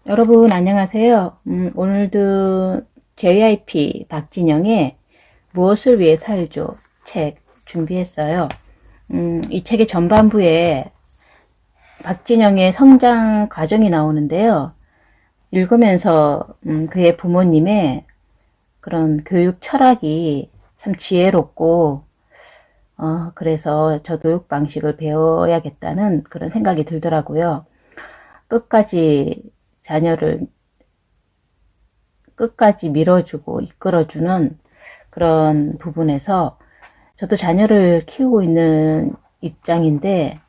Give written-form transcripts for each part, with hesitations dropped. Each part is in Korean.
여러분 안녕하세요. 오늘도 JYP 박진영의 무엇을 위해 살죠 책 준비했어요. 이 책의 전반부에 박진영의 성장 과정이 나오는데요. 읽으면서 그의 부모님의 그런 교육 철학이 참 지혜롭고 그래서 저 교육 방식을 배워야겠다는 그런 생각이 들더라고요. 끝까지 자녀를 끝까지 밀어주고 이끌어주는 그런 부분에서 저도 자녀를 키우고 있는 입장인데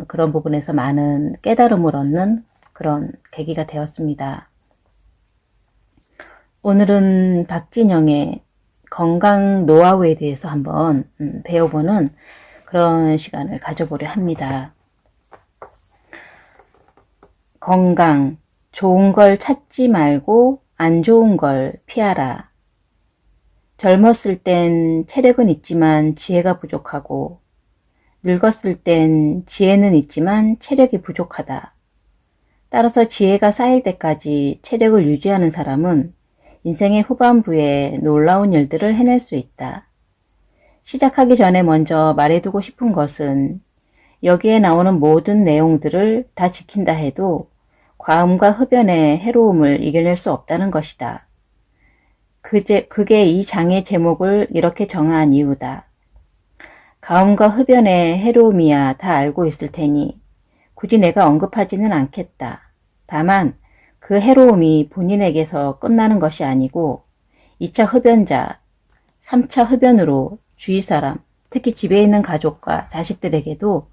그런 부분에서 많은 깨달음을 얻는 그런 계기가 되었습니다. 오늘은 박진영의 건강 노하우에 대해서 한번 배워보는 그런 시간을 가져보려 합니다. 건강, 좋은 걸 찾지 말고 안 좋은 걸 피하라. 젊었을 땐 체력은 있지만 지혜가 부족하고 늙었을 땐 지혜는 있지만 체력이 부족하다. 따라서 지혜가 쌓일 때까지 체력을 유지하는 사람은 인생의 후반부에 놀라운 일들을 해낼 수 있다. 시작하기 전에 먼저 말해두고 싶은 것은 여기에 나오는 모든 내용들을 다 지킨다 해도 과음과 흡연의 해로움을 이겨낼 수 없다는 것이다. 그게 이 장의 제목을 이렇게 정한 이유다. 과음과 흡연의 해로움이야 다 알고 있을 테니 굳이 내가 언급하지는 않겠다. 다만 그 해로움이 본인에게서 끝나는 것이 아니고 2차 흡연자, 3차 흡연으로 주위 사람, 특히 집에 있는 가족과 자식들에게도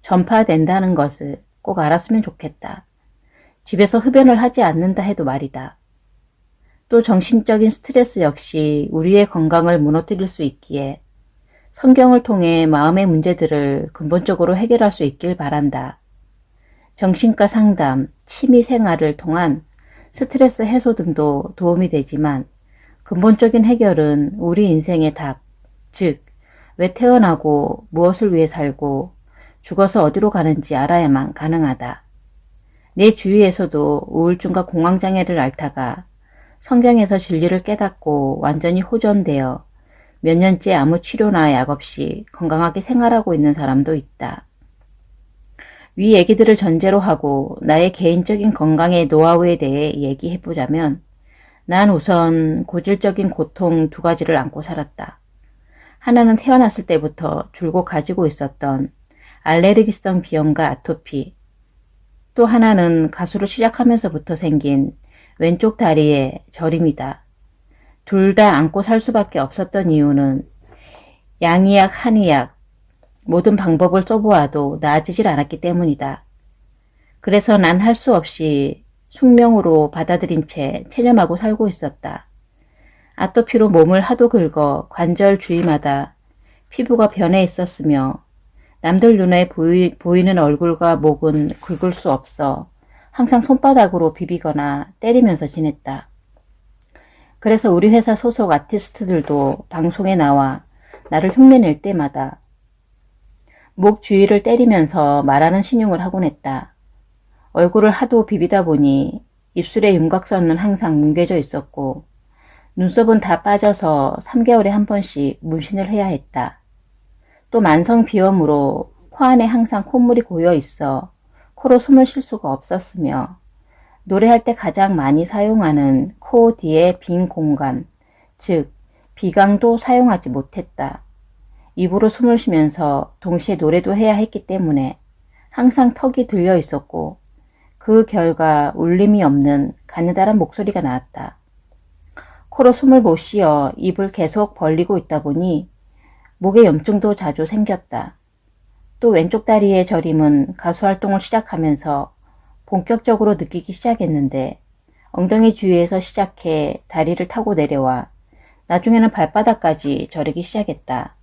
전파된다는 것을 꼭 알았으면 좋겠다. 집에서 흡연을 하지 않는다 해도 말이다. 또 정신적인 스트레스 역시 우리의 건강을 무너뜨릴 수 있기에 성경을 통해 마음의 문제들을 근본적으로 해결할 수 있길 바란다. 정신과 상담, 취미 생활을 통한 스트레스 해소 등도 도움이 되지만 근본적인 해결은 우리 인생의 답, 즉 왜 태어나고 무엇을 위해 살고 죽어서 어디로 가는지 알아야만 가능하다. 내 주위에서도 우울증과 공황장애를 앓다가 성경에서 진리를 깨닫고 완전히 호전되어 몇 년째 아무 치료나 약 없이 건강하게 생활하고 있는 사람도 있다. 위 얘기들을 전제로 하고 나의 개인적인 건강의 노하우에 대해 얘기해보자면 난 우선 고질적인 고통 두 가지를 안고 살았다. 하나는 태어났을 때부터 줄곧 가지고 있었던 알레르기성 비염과 아토피, 또 하나는 가수를 시작하면서부터 생긴 왼쪽 다리의 저림이다. 둘 다 안고 살 수밖에 없었던 이유는 양의약, 한의약, 모든 방법을 써보아도 나아지질 않았기 때문이다. 그래서 난 할 수 없이 숙명으로 받아들인 채 체념하고 살고 있었다. 아토피로 몸을 하도 긁어 관절 주위마다 피부가 변해 있었으며 남들 눈에 보이는 얼굴과 목은 긁을 수 없어 항상 손바닥으로 비비거나 때리면서 지냈다. 그래서 우리 회사 소속 아티스트들도 방송에 나와 나를 흉내낼 때마다 목 주위를 때리면서 말하는 신용을 하곤 했다. 얼굴을 하도 비비다 보니 입술에 윤곽선은 항상 뭉개져 있었고 눈썹은 다 빠져서 3개월에 한 번씩 문신을 해야 했다. 또 만성 비염으로 코 안에 항상 콧물이 고여 있어 코로 숨을 쉴 수가 없었으며 노래할 때 가장 많이 사용하는 코 뒤의 빈 공간, 즉 비강도 사용하지 못했다. 입으로 숨을 쉬면서 동시에 노래도 해야 했기 때문에 항상 턱이 들려 있었고 그 결과 울림이 없는 가느다란 목소리가 나왔다. 코로 숨을 못 쉬어 입을 계속 벌리고 있다 보니 목에 염증도 자주 생겼다. 또 왼쪽 다리의 저림은 가수 활동을 시작하면서 본격적으로 느끼기 시작했는데 엉덩이 주위에서 시작해 다리를 타고 내려와 나중에는 발바닥까지 저리기 시작했다.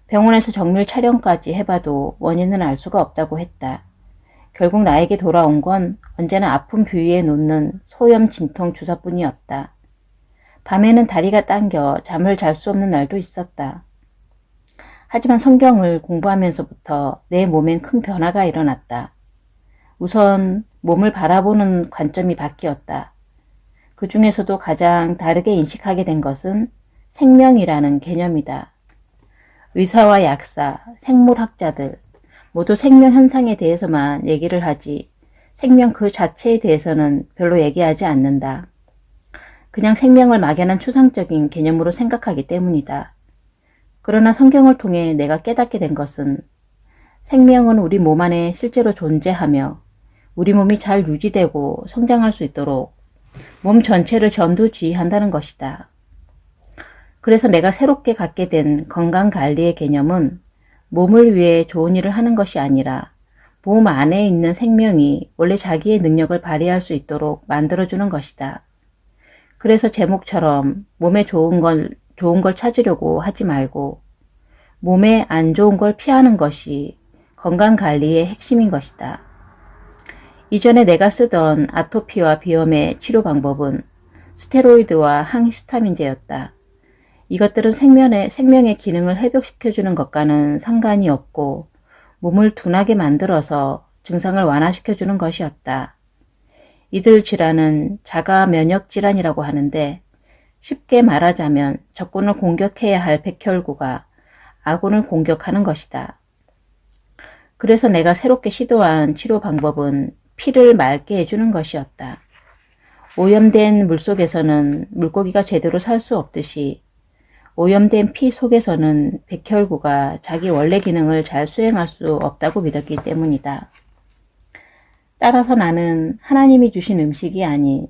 병원에서 정밀 촬영까지 해봐도 원인은 알 수가 없다고 했다. 결국 나에게 돌아온 건 언제나 아픈 부위에 놓는 소염 진통 주사뿐이었다. 밤에는 다리가 당겨 잠을 잘 수 없는 날도 있었다. 하지만 성경을 공부하면서부터 내 몸엔 큰 변화가 일어났다. 우선 몸을 바라보는 관점이 바뀌었다. 그 중에서도 가장 다르게 인식하게 된 것은 생명이라는 개념이다. 의사와 약사, 생물학자들 모두 생명 현상에 대해서만 얘기를 하지 생명 그 자체에 대해서는 별로 얘기하지 않는다. 그냥 생명을 막연한 추상적인 개념으로 생각하기 때문이다. 그러나 성경을 통해 내가 깨닫게 된 것은 생명은 우리 몸 안에 실제로 존재하며 우리 몸이 잘 유지되고 성장할 수 있도록 몸 전체를 전두지휘한다는 것이다. 그래서 내가 새롭게 갖게 된 건강관리의 개념은 몸을 위해 좋은 일을 하는 것이 아니라 몸 안에 있는 생명이 원래 자기의 능력을 발휘할 수 있도록 만들어주는 것이다. 그래서 제목처럼 몸에 좋은 걸 찾으려고 하지 말고 몸에 안 좋은 걸 피하는 것이 건강관리의 핵심인 것이다. 이전에 내가 쓰던 아토피와 비염의 치료 방법은 스테로이드와 항히스타민제였다. 이것들은 생명의 기능을 회복시켜주는 것과는 상관이 없고 몸을 둔하게 만들어서 증상을 완화시켜주는 것이었다. 이들 질환은 자가 면역 질환이라고 하는데 쉽게 말하자면 적군을 공격해야 할 백혈구가 아군을 공격하는 것이다. 그래서 내가 새롭게 시도한 치료 방법은 피를 맑게 해주는 것이었다. 오염된 물속에서는 물고기가 제대로 살 수 없듯이 오염된 피 속에서는 백혈구가 자기 원래 기능을 잘 수행할 수 없다고 믿었기 때문이다. 따라서 나는 하나님이 주신 음식이 아닌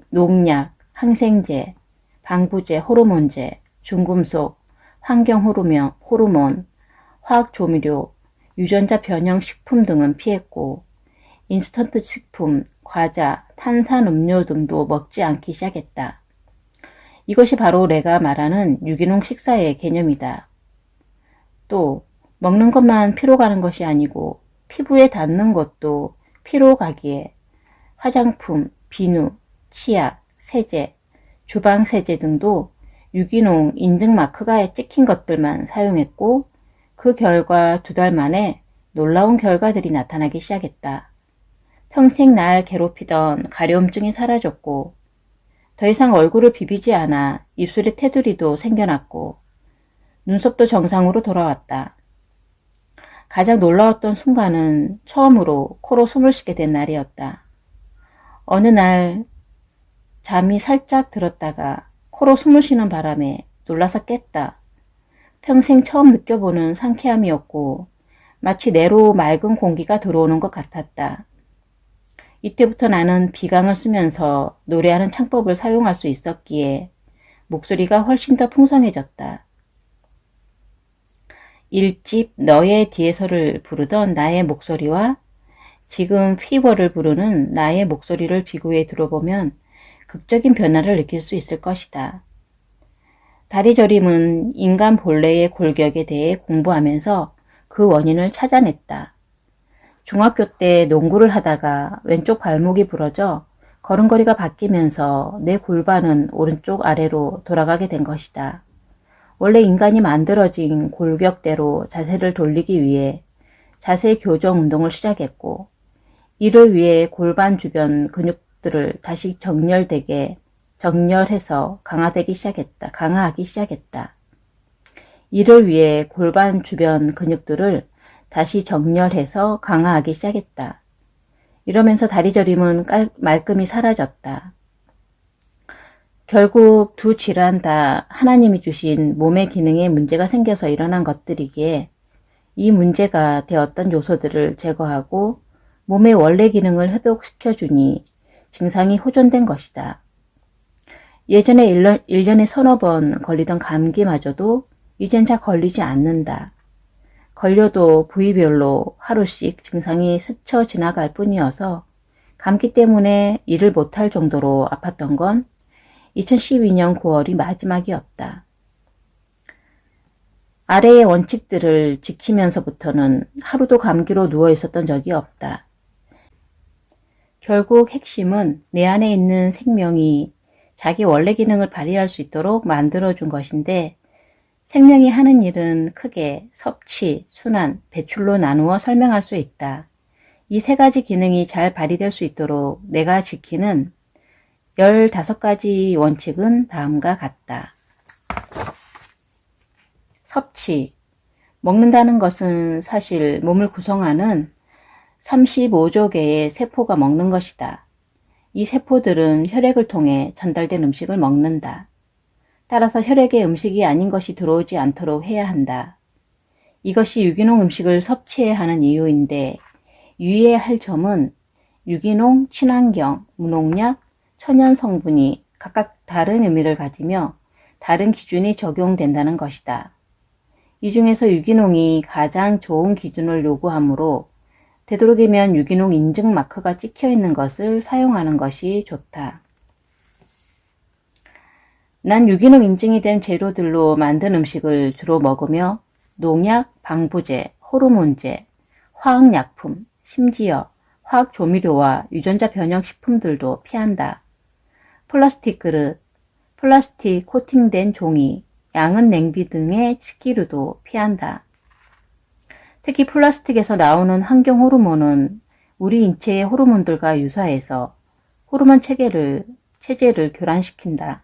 농약, 항생제, 방부제, 호르몬제, 중금속, 환경 호르몬, 화학조미료, 유전자 변형 식품 등은 피했고 인스턴트 식품, 과자, 탄산음료 등도 먹지 않기 시작했다. 이것이 바로 내가 말하는 유기농 식사의 개념이다. 또 먹는 것만 피로 가는 것이 아니고 피부에 닿는 것도 피로 가기에 화장품, 비누, 치약, 세제, 주방 세제 등도 유기농 인증 마크가 찍힌 것들만 사용했고 그 결과 2달 만에 놀라운 결과들이 나타나기 시작했다. 평생 날 괴롭히던 가려움증이 사라졌고 더 이상 얼굴을 비비지 않아 입술에 테두리도 생겨났고 눈썹도 정상으로 돌아왔다. 가장 놀라웠던 순간은 처음으로 코로 숨을 쉬게 된 날이었다. 어느 날 잠이 살짝 들었다가 코로 숨을 쉬는 바람에 놀라서 깼다. 평생 처음 느껴보는 상쾌함이었고 마치 뇌로 맑은 공기가 들어오는 것 같았다. 이때부터 나는 비강을 쓰면서 노래하는 창법을 사용할 수 있었기에 목소리가 훨씬 더 풍성해졌다. 1집 너의 뒤에서를 부르던 나의 목소리와 지금 피버를 부르는 나의 목소리를 비교해 들어보면 극적인 변화를 느낄 수 있을 것이다. 다리 저림은 인간 본래의 골격에 대해 공부하면서 그 원인을 찾아냈다. 중학교 때 농구를 하다가 왼쪽 발목이 부러져 걸음걸이가 바뀌면서 내 골반은 오른쪽 아래로 돌아가게 된 것이다. 원래 인간이 만들어진 골격대로 자세를 돌리기 위해 자세 교정 운동을 시작했고 이를 위해 골반 주변 근육들을 다시 정렬해서 강화하기 시작했다. 이를 위해 골반 주변 근육들을 다시 정렬해서 강화하기 시작했다. 이러면서 다리 저림은 말끔히 사라졌다. 결국 2 질환 다 하나님이 주신 몸의 기능에 문제가 생겨서 일어난 것들이기에 이 문제가 되었던 요소들을 제거하고 몸의 원래 기능을 회복시켜주니 증상이 호전된 것이다. 예전에 1년에 서너 번 걸리던 감기마저도 이젠 잘 걸리지 않는다. 걸려도 부위별로 하루씩 증상이 스쳐 지나갈 뿐이어서 감기 때문에 일을 못할 정도로 아팠던 건 2012년 9월이 마지막이었다. 아래의 원칙들을 지키면서부터는 하루도 감기로 누워 있었던 적이 없다. 결국 핵심은 내 안에 있는 생명이 자기 원래 기능을 발휘할 수 있도록 만들어준 것인데 생명이 하는 일은 크게 섭취, 순환, 배출로 나누어 설명할 수 있다. 이 세 가지 기능이 잘 발휘될 수 있도록 내가 지키는 15가지 원칙은 다음과 같다. 섭취. 먹는다는 것은 사실 몸을 구성하는 35조 개의 세포가 먹는 것이다. 이 세포들은 혈액을 통해 전달된 음식을 먹는다. 따라서 혈액에 음식이 아닌 것이 들어오지 않도록 해야 한다. 이것이 유기농 음식을 섭취해야 하는 이유인데 유의해야 할 점은 유기농, 친환경, 무농약, 천연 성분이 각각 다른 의미를 가지며 다른 기준이 적용된다는 것이다. 이 중에서 유기농이 가장 좋은 기준을 요구하므로 되도록이면 유기농 인증 마크가 찍혀 있는 것을 사용하는 것이 좋다. 난 유기농 인증이 된 재료들로 만든 음식을 주로 먹으며 농약, 방부제, 호르몬제, 화학약품, 심지어 화학조미료와 유전자 변형 식품들도 피한다. 플라스틱 그릇, 플라스틱 코팅된 종이, 양은 냉비 등의 식기류도 피한다. 특히 플라스틱에서 나오는 환경 호르몬은 우리 인체의 호르몬들과 유사해서 호르몬 체계를 교란시킨다.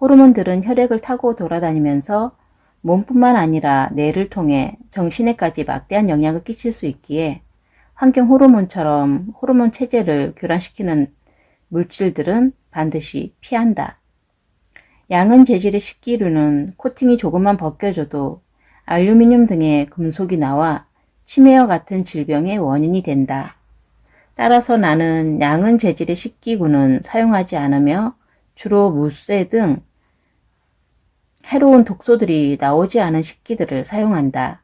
호르몬들은 혈액을 타고 돌아다니면서 몸뿐만 아니라 뇌를 통해 정신에까지 막대한 영향을 끼칠 수 있기에 환경 호르몬처럼 호르몬 체제를 교란시키는 물질들은 반드시 피한다. 양은 재질의 식기류는 코팅이 조금만 벗겨져도 알루미늄 등의 금속이 나와 치매와 같은 질병의 원인이 된다. 따라서 나는 양은 재질의 식기구는 사용하지 않으며 주로 무쇠 등 해로운 독소들이 나오지 않은 식기들을 사용한다.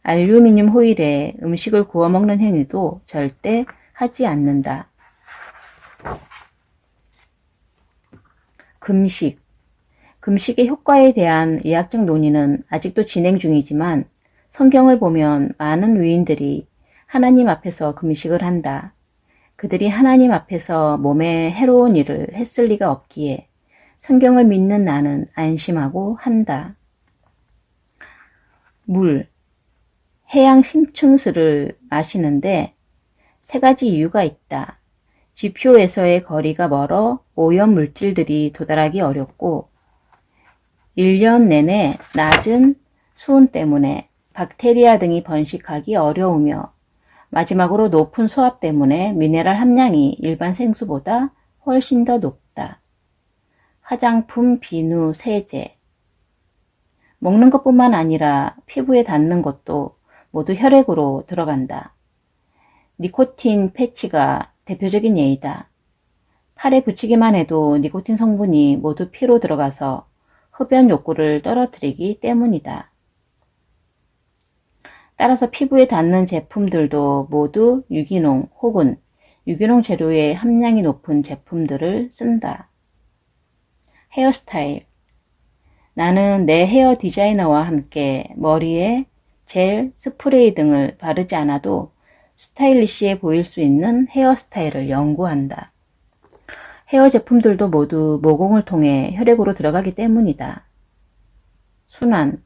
알루미늄 호일에 음식을 구워 먹는 행위도 절대 하지 않는다. 금식. 금식의 효과에 대한 의학적 논의는 아직도 진행 중이지만 성경을 보면 많은 위인들이 하나님 앞에서 금식을 한다. 그들이 하나님 앞에서 몸에 해로운 일을 했을 리가 없기에 성경을 믿는 나는 안심하고 한다. 물. 해양 심층수를 마시는데 세 가지 이유가 있다. 지표에서의 거리가 멀어 오염 물질들이 도달하기 어렵고 1년 내내 낮은 수온 때문에 박테리아 등이 번식하기 어려우며 마지막으로 높은 수압 때문에 미네랄 함량이 일반 생수보다 훨씬 더 높다. 화장품, 비누, 세제. 먹는 것뿐만 아니라 피부에 닿는 것도 모두 혈액으로 들어간다. 니코틴 패치가 대표적인 예이다. 팔에 붙이기만 해도 니코틴 성분이 모두 피로 들어가서 흡연 욕구를 떨어뜨리기 때문이다. 따라서 피부에 닿는 제품들도 모두 유기농 혹은 유기농 재료의 함량이 높은 제품들을 쓴다. 헤어스타일. 나는 내 헤어 디자이너와 함께 머리에 젤, 스프레이 등을 바르지 않아도 스타일리시해 보일 수 있는 헤어스타일을 연구한다. 헤어 제품들도 모두 모공을 통해 혈액으로 들어가기 때문이다. 순환.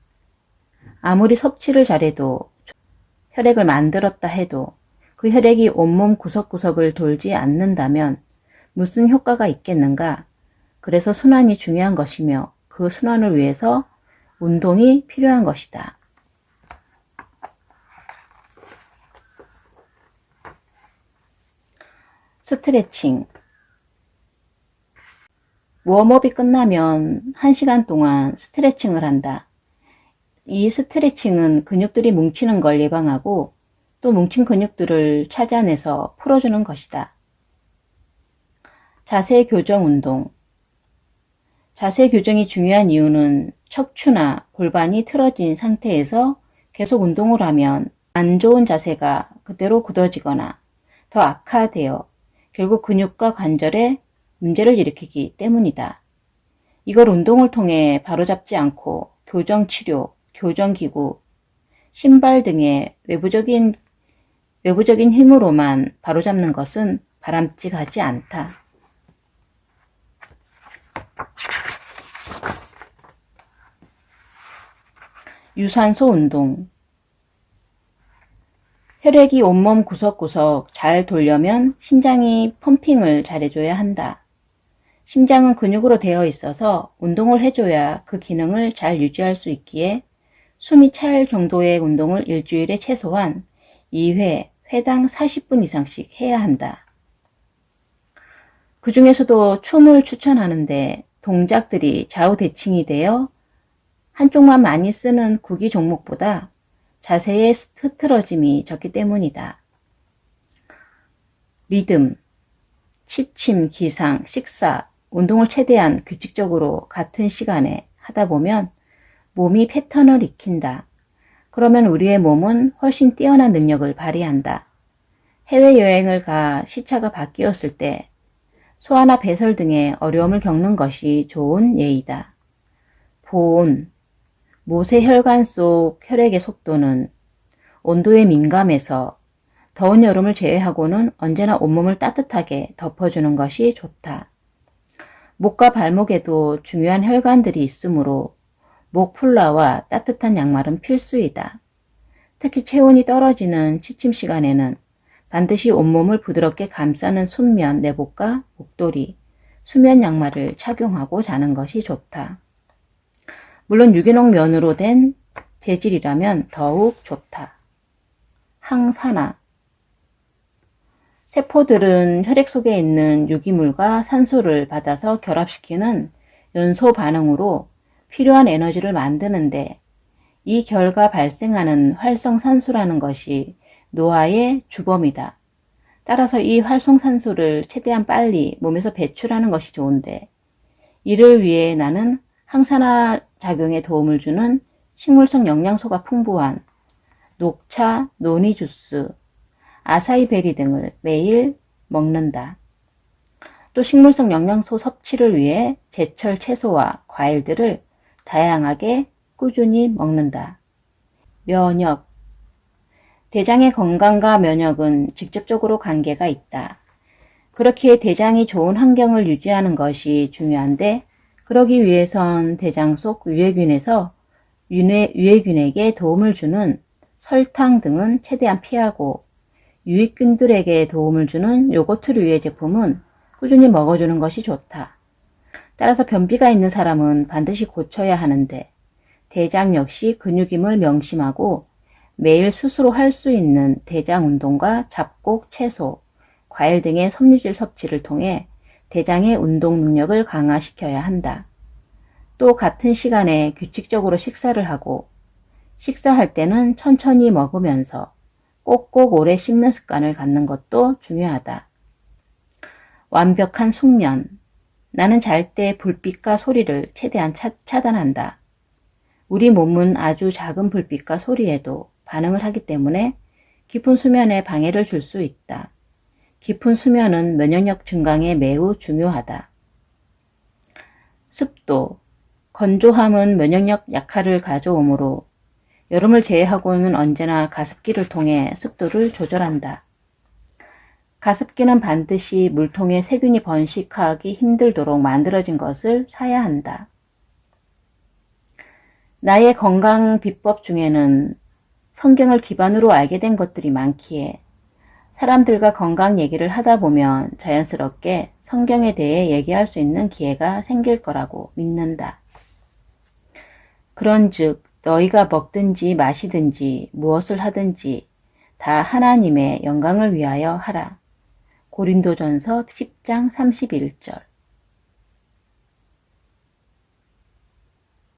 아무리 섭취를 잘해도 혈액을 만들었다 해도 그 혈액이 온몸 구석구석을 돌지 않는다면 무슨 효과가 있겠는가? 그래서 순환이 중요한 것이며 그 순환을 위해서 운동이 필요한 것이다. 스트레칭. 웜업이 끝나면 1시간 동안 스트레칭을 한다. 이 스트레칭은 근육들이 뭉치는 걸 예방하고 또 뭉친 근육들을 찾아내서 풀어주는 것이다. 자세 교정 운동. 자세 교정이 중요한 이유는 척추나 골반이 틀어진 상태에서 계속 운동을 하면 안 좋은 자세가 그대로 굳어지거나 더 악화되어 결국 근육과 관절에 문제를 일으키기 때문이다. 이걸 운동을 통해 바로잡지 않고 교정치료, 교정기구, 신발 등의 외부적인 힘으로만 바로잡는 것은 바람직하지 않다. 유산소 운동. 혈액이 온몸 구석구석 잘 돌려면 심장이 펌핑을 잘해줘야 한다. 심장은 근육으로 되어 있어서 운동을 해줘야 그 기능을 잘 유지할 수 있기에 숨이 찰 정도의 운동을 일주일에 최소한 2회, 회당 40분 이상씩 해야 한다. 그 중에서도 춤을 추천하는데 동작들이 좌우대칭이 되어 한쪽만 많이 쓰는 구기 종목보다 자세의 흐트러짐이 적기 때문이다. 리듬, 취침, 기상, 식사, 운동을 최대한 규칙적으로 같은 시간에 하다 보면 몸이 패턴을 익힌다. 그러면 우리의 몸은 훨씬 뛰어난 능력을 발휘한다. 해외여행을 가 시차가 바뀌었을 때 소화나 배설 등의 어려움을 겪는 것이 좋은 예이다. 보온, 모세혈관 속 혈액의 속도는 온도에 민감해서 더운 여름을 제외하고는 언제나 온몸을 따뜻하게 덮어주는 것이 좋다. 목과 발목에도 중요한 혈관들이 있으므로 목폴라와 따뜻한 양말은 필수이다. 특히 체온이 떨어지는 취침 시간에는 반드시 온몸을 부드럽게 감싸는 순면 내복과 목도리, 수면 양말을 착용하고 자는 것이 좋다. 물론 유기농 면으로 된 재질이라면 더욱 좋다. 항산화. 세포들은 혈액 속에 있는 유기물과 산소를 받아서 결합시키는 연소 반응으로 필요한 에너지를 만드는데 이 결과 발생하는 활성산소라는 것이 노화의 주범이다. 따라서 이 활성산소를 최대한 빨리 몸에서 배출하는 것이 좋은데 이를 위해 나는 항산화 작용에 도움을 주는 식물성 영양소가 풍부한 녹차, 노니 주스, 아사이베리 등을 매일 먹는다. 또 식물성 영양소 섭취를 위해 제철 채소와 과일들을 다양하게 꾸준히 먹는다. 면역. 대장의 건강과 면역은 직접적으로 관계가 있다. 그렇기에 대장이 좋은 환경을 유지하는 것이 중요한데 그러기 위해선 대장 속 유해균에서 유해균에게 도움을 주는 설탕 등은 최대한 피하고 유익균들에게 도움을 주는 요거트류의 제품은 꾸준히 먹어주는 것이 좋다. 따라서 변비가 있는 사람은 반드시 고쳐야 하는데 대장 역시 근육임을 명심하고 매일 스스로 할 수 있는 대장 운동과 잡곡, 채소, 과일 등의 섬유질 섭취를 통해 대장의 운동 능력을 강화시켜야 한다. 또 같은 시간에 규칙적으로 식사를 하고 식사할 때는 천천히 먹으면서 꼭꼭 오래 씹는 습관을 갖는 것도 중요하다. 완벽한 숙면. 나는 잘 때 불빛과 소리를 최대한 차단한다. 우리 몸은 아주 작은 불빛과 소리에도 반응을 하기 때문에 깊은 수면에 방해를 줄 수 있다. 깊은 수면은 면역력 증강에 매우 중요하다. 습도. 건조함은 면역력 약화를 가져오므로 여름을 제외하고는 언제나 가습기를 통해 습도를 조절한다. 가습기는 반드시 물통에 세균이 번식하기 힘들도록 만들어진 것을 사야 한다. 나의 건강 비법 중에는 성경을 기반으로 알게 된 것들이 많기에 사람들과 건강 얘기를 하다 보면 자연스럽게 성경에 대해 얘기할 수 있는 기회가 생길 거라고 믿는다. 그런즉 너희가 먹든지 마시든지 무엇을 하든지 다 하나님의 영광을 위하여 하라. 고린도전서 10장 31절.